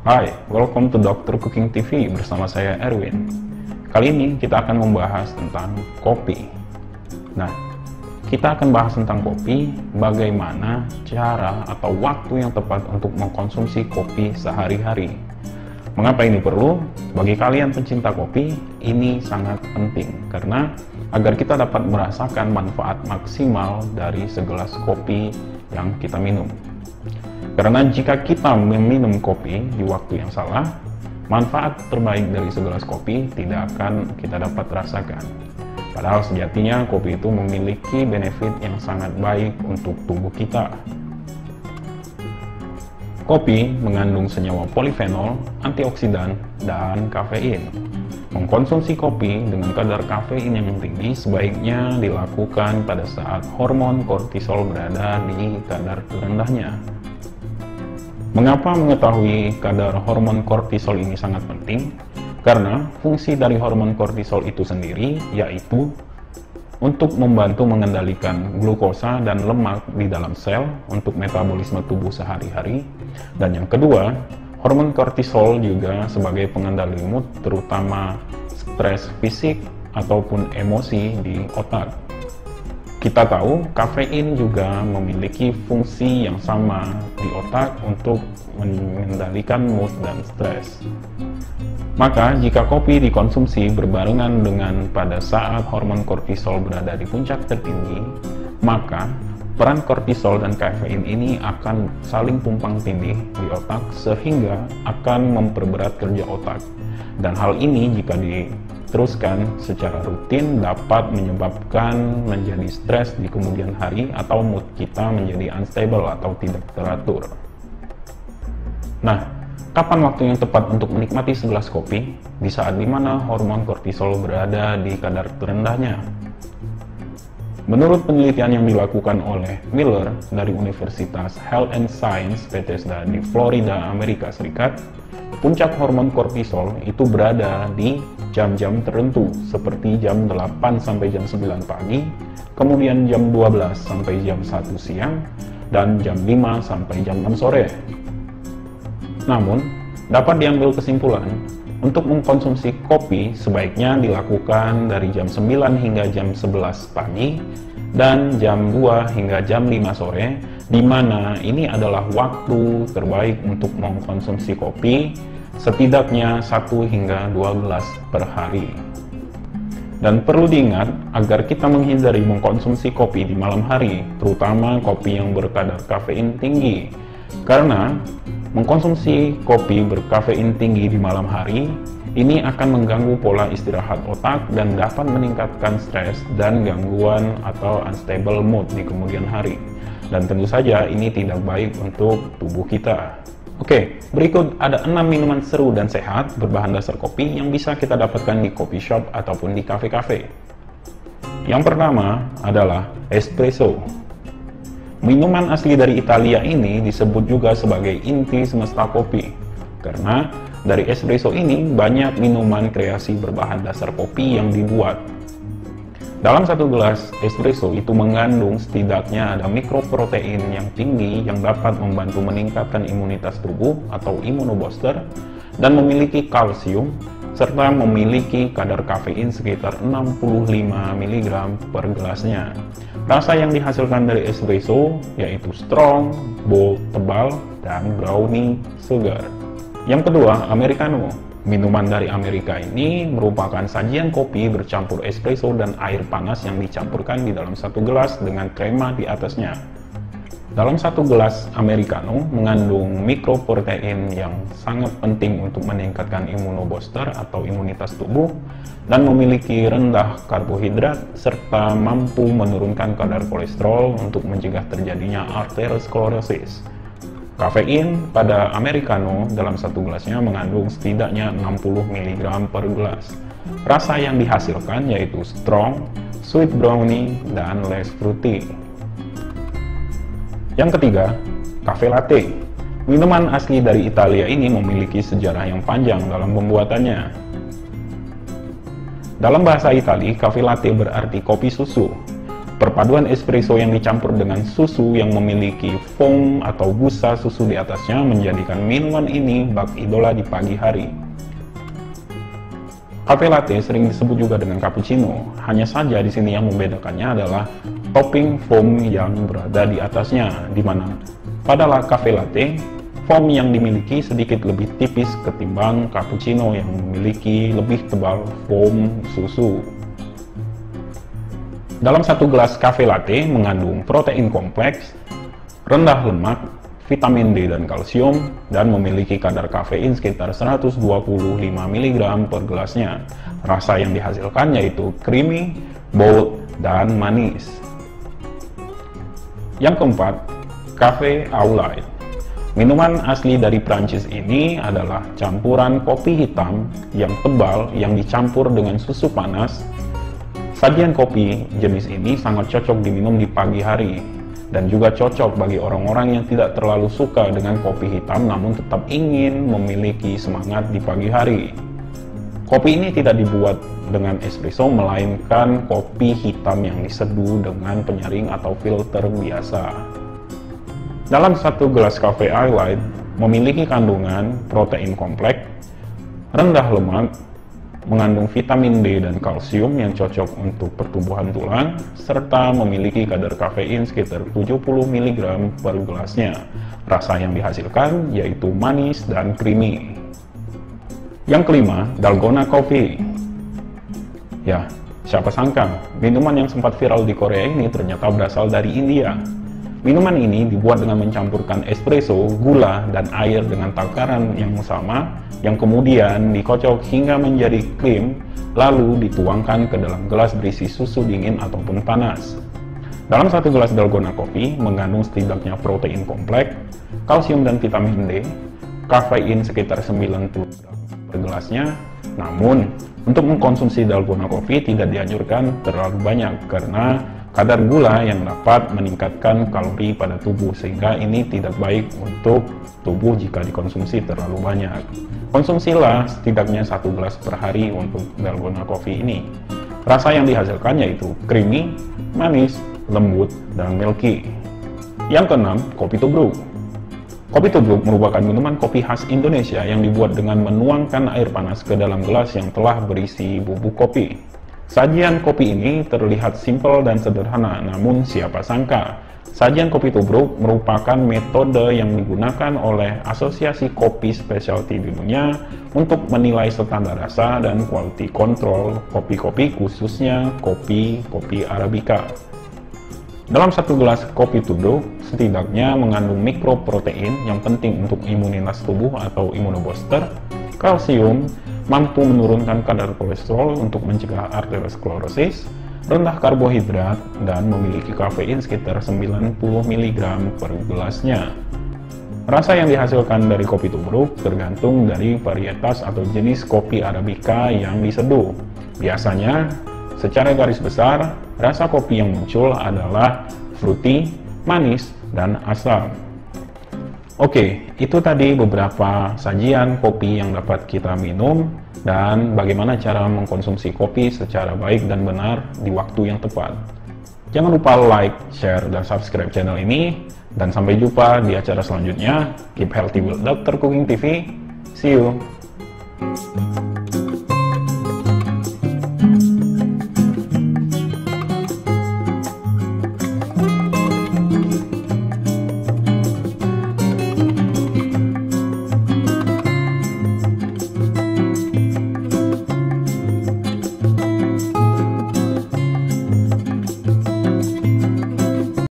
Hai, welcome to Dr. Cooking TV bersama saya Erwin. Kali ini kita akan membahas tentang kopi. Nah, kita akan bahas tentang kopi, bagaimana cara atau waktu yang tepat untuk mengkonsumsi kopi sehari-hari. Mengapa ini perlu? Bagi kalian pencinta kopi, ini sangat penting karena agar kita dapat merasakan manfaat maksimal dari segelas kopi yang kita minum. Karena jika kita meminum kopi di waktu yang salah, manfaat terbaik dari segelas kopi tidak akan kita dapat rasakan. Padahal sejatinya kopi itu memiliki benefit yang sangat baik untuk tubuh kita. Kopi mengandung senyawa polifenol, antioksidan, dan kafein. Mengkonsumsi kopi dengan kadar kafein yang tinggi sebaiknya dilakukan pada saat hormon kortisol berada di kadar terendahnya. Mengapa mengetahui kadar hormon kortisol ini sangat penting? Karena fungsi dari hormon kortisol itu sendiri yaitu untuk membantu mengendalikan glukosa dan lemak di dalam sel untuk metabolisme tubuh sehari-hari. Dan yang kedua, hormon kortisol juga sebagai pengendali mood, terutama stres fisik ataupun emosi di otak. Kita tahu kafein juga memiliki fungsi yang sama di otak untuk mengendalikan mood dan stres. Maka jika kopi dikonsumsi berbarengan dengan pada saat hormon kortisol berada di puncak tertinggi, maka peran kortisol dan kafein ini akan saling tumpang tindih di otak sehingga akan memperberat kerja otak. Dan hal ini jika diteruskan secara rutin dapat menyebabkan menjadi stres di kemudian hari atau mood kita menjadi unstable atau tidak teratur. Nah, kapan waktu yang tepat untuk menikmati segelas kopi? Di saat dimana hormon kortisol berada di kadar terendahnya. Menurut penelitian yang dilakukan oleh Miller dari Universitas Health and Science Bethesda di Florida, Amerika Serikat, puncak hormon kortisol itu berada di jam-jam tertentu seperti jam 8 sampai jam 9 pagi, kemudian jam 12 sampai jam 1 siang, dan jam 5 sampai jam 6 sore. Namun, dapat diambil kesimpulan, untuk mengkonsumsi kopi sebaiknya dilakukan dari jam 9 hingga jam 11 pagi dan jam 2 hingga jam 5 sore, di mana ini adalah waktu terbaik untuk mengkonsumsi kopi, setidaknya 1 hingga 2 gelas per hari. Dan perlu diingat agar kita menghindari mengkonsumsi kopi di malam hari, terutama kopi yang berkadar kafein tinggi. Karena mengkonsumsi kopi berkafein tinggi di malam hari ini akan mengganggu pola istirahat otak dan dapat meningkatkan stres dan gangguan atau unstable mood di kemudian hari. Dan tentu saja ini tidak baik untuk tubuh kita. Oke, berikut ada 6 minuman seru dan sehat berbahan dasar kopi yang bisa kita dapatkan di coffee shop ataupun di kafe-kafe. Yang pertama adalah espresso. Minuman asli dari Italia ini disebut juga sebagai inti semesta kopi, karena dari espresso ini banyak minuman kreasi berbahan dasar kopi yang dibuat. Dalam satu gelas espresso itu mengandung setidaknya ada mikroprotein yang tinggi yang dapat membantu meningkatkan imunitas tubuh atau immunobooster dan memiliki kalsium serta memiliki kadar kafein sekitar 65 mg per gelasnya. Rasa yang dihasilkan dari espresso yaitu strong, bold, tebal, dan brownie sugar. Yang kedua, americano. Minuman dari Amerika ini merupakan sajian kopi bercampur espresso dan air panas yang dicampurkan di dalam satu gelas dengan krema di atasnya. Dalam satu gelas americano mengandung mikroprotein yang sangat penting untuk meningkatkan immunobooster atau imunitas tubuh dan memiliki rendah karbohidrat serta mampu menurunkan kadar kolesterol untuk mencegah terjadinya arteriosklerosis. Kafein pada americano dalam satu gelasnya mengandung setidaknya 60 mg per gelas. Rasa yang dihasilkan yaitu strong, sweet brownie, dan less fruity. Yang ketiga, cafe latte. Minuman asli dari Italia ini memiliki sejarah yang panjang dalam pembuatannya. Dalam bahasa Italia, cafe latte berarti kopi susu. Perpaduan espresso yang dicampur dengan susu yang memiliki foam atau busa susu di atasnya menjadikan minuman ini bak idola di pagi hari. Cafe latte sering disebut juga dengan cappuccino, hanya saja di sini yang membedakannya adalah topping foam yang berada di atasnya, di mana pada cafe latte, foam yang dimiliki sedikit lebih tipis ketimbang cappuccino yang memiliki lebih tebal foam susu. Dalam satu gelas cafe latte mengandung protein kompleks, rendah lemak, vitamin D dan kalsium, dan memiliki kadar kafein sekitar 125 mg per gelasnya. Rasa yang dihasilkan yaitu creamy, bold, dan manis. Yang keempat, Cafe Au Lait. Minuman asli dari Prancis ini adalah campuran kopi hitam yang tebal yang dicampur dengan susu panas. Sajian kopi jenis ini sangat cocok diminum di pagi hari, dan juga cocok bagi orang-orang yang tidak terlalu suka dengan kopi hitam namun tetap ingin memiliki semangat di pagi hari. Kopi ini tidak dibuat dengan espresso, melainkan kopi hitam yang diseduh dengan penyaring atau filter biasa. Dalam satu gelas Cafe Au Lait memiliki kandungan protein kompleks, rendah lemak, mengandung vitamin D dan kalsium yang cocok untuk pertumbuhan tulang, serta memiliki kadar kafein sekitar 70 mg per gelasnya. Rasa yang dihasilkan yaitu manis dan creamy. Yang kelima, Dalgona Coffee. Ya, siapa sangka, minuman yang sempat viral di Korea ini ternyata berasal dari India. Minuman ini dibuat dengan mencampurkan espresso, gula, dan air dengan takaran yang sama, yang kemudian dikocok hingga menjadi krim, lalu dituangkan ke dalam gelas berisi susu dingin ataupun panas. Dalam satu gelas Dalgona Coffee mengandung setidaknya protein kompleks, kalsium dan vitamin D, kafein sekitar 90 gram per gelasnya. Namun, untuk mengkonsumsi Dalgona Coffee tidak dianjurkan terlalu banyak karena kadar gula yang dapat meningkatkan kalori pada tubuh, sehingga ini tidak baik untuk tubuh jika dikonsumsi terlalu banyak. Konsumsilah setidaknya 1 gelas per hari untuk Dalgona Coffee ini. Rasa yang dihasilkan yaitu creamy, manis, lembut, dan milky. Yang keenam, Kopi Tubruk. Kopi tubruk merupakan minuman kopi khas Indonesia yang dibuat dengan menuangkan air panas ke dalam gelas yang telah berisi bubuk kopi. Sajian kopi ini terlihat simpel dan sederhana, namun siapa sangka, sajian kopi tubruk merupakan metode yang digunakan oleh Asosiasi Kopi Specialty di dunia untuk menilai standar rasa dan quality control kopi-kopi, khususnya kopi Arabica. Dalam satu gelas kopi tubruk, setidaknya mengandung mikroprotein yang penting untuk imunitas tubuh atau immunobooster, kalsium, mampu menurunkan kadar kolesterol untuk mencegah arteriosklerosis, rendah karbohidrat, dan memiliki kafein sekitar 90 mg per gelasnya. Rasa yang dihasilkan dari kopi tubruk tergantung dari varietas atau jenis kopi Arabica yang diseduh. Biasanya, secara garis besar, rasa kopi yang muncul adalah fruity, manis, dan asam. Oke, itu tadi beberapa sajian kopi yang dapat kita minum dan bagaimana cara mengkonsumsi kopi secara baik dan benar di waktu yang tepat. Jangan lupa like, share, dan subscribe channel ini, dan sampai jumpa di acara selanjutnya. Keep healthy with Dr. Cooking TV. See you!